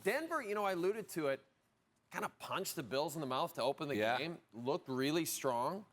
Denver, you know, I alluded to it, kind of punched the Bills in the mouth to open the game, looked really strong.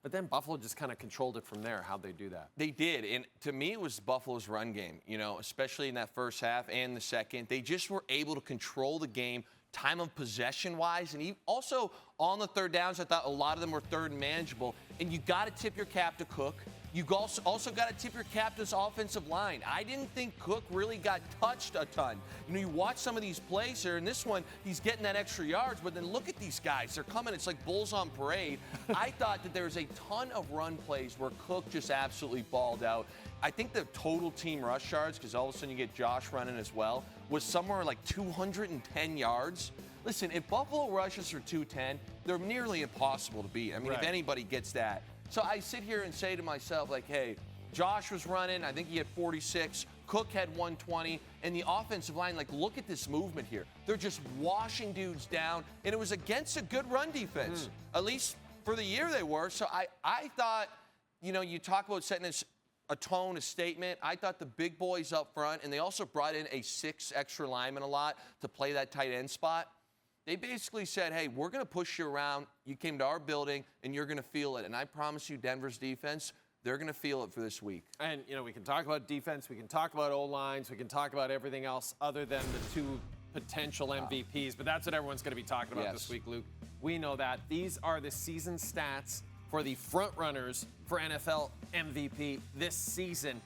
But then Buffalo just kind of controlled it from there. How'd they do that? They did. And to me, it was Buffalo's run game, you know, especially in that first half and the second. They just were able to control the game time of possession-wise. And also on the third downs, I thought a lot of them were third and manageable. And you got to tip your cap to Cook. You also got to tip your cap to this offensive line. I didn't think Cook really got touched a ton. You know, you watch some of these plays here, and this one, he's getting that extra yards, but then look at these guys. They're coming. It's like bulls on parade. I thought that there was a ton of run plays where Cook just absolutely balled out. I think the total team rush yards, because all of a sudden you get Josh running as well, was somewhere like 210 yards. Listen, if Buffalo rushes for 210, they're nearly impossible to beat. I mean, if anybody gets that. So I sit here and say to myself, like, hey, Josh was running. I think he had 46. Cook had 120. And the offensive line, like, look at this movement here. They're just washing dudes down. And it was against a good run defense. At least for the year they were. So I thought, you know, you talk about setting a tone, a statement. I thought the big boys up front, and they also brought in a 6 extra lineman a lot to play that tight end spot. They basically said, hey, we're going to push you around. You came to our building, and you're going to feel it. And I promise you, Denver's defense, they're going to feel it for this week. And, you know, we can talk about defense. We can talk about O-lines. We can talk about everything else other than the 2 potential MVPs. But that's what everyone's going to be talking about this week, Luke. We know that. These are the season stats for the front runners for NFL MVP this season.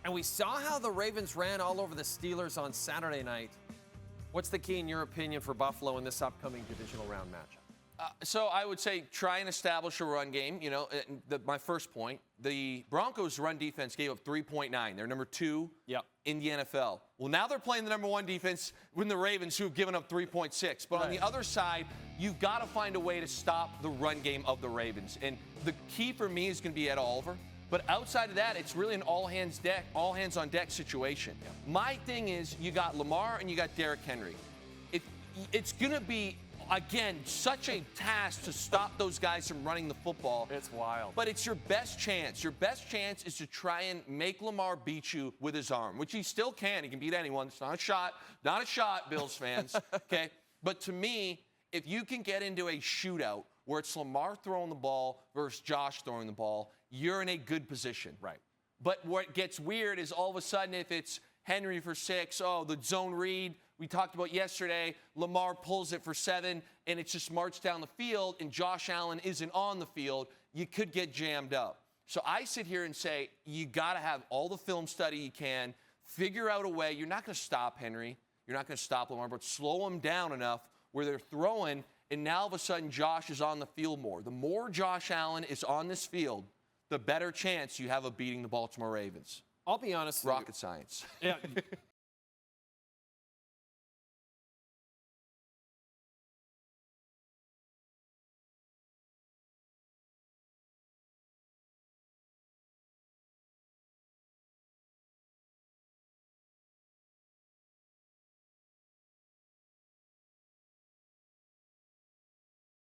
And we saw how the Ravens ran all over the Steelers on Saturday night. What's the key, in your opinion, for Buffalo in this upcoming divisional round matchup? So I would say try and establish a run game. You know, my first point, the Broncos' run defense gave up 3.9. They're number 2 in the NFL. Well, now they're playing the number 1 defense with the Ravens, who have given up 3.6. But on the other side, you've got to find a way to stop the run game of the Ravens. And the key for me is going to be Ed Oliver. But outside of that, it's really an all-hands-on-deck situation. My thing is, you got Lamar and you got Derrick Henry. It's going to be, again, such a task to stop those guys from running the football. It's wild. But it's your best chance. Your best chance is to try and make Lamar beat you with his arm, which he still can. He can beat anyone. It's not a shot, Bills fans. Okay? But to me, if you can get into a shootout where it's Lamar throwing the ball versus Josh throwing the ball, you're in a good position. Right. But what gets weird is all of a sudden if it's Henry for 6, the zone read we talked about yesterday, Lamar pulls it for 7, and it's just marched down the field, and Josh Allen isn't on the field, you could get jammed up. So I sit here and say, you got to have all the film study you can, figure out a way. You're not going to stop Henry. You're not going to stop Lamar, but slow him down enough where they're throwing, and now all of a sudden Josh is on the field more. The more Josh Allen is on this field, the better chance you have of beating the Baltimore Ravens. I'll be honest. Rocket science. Yeah,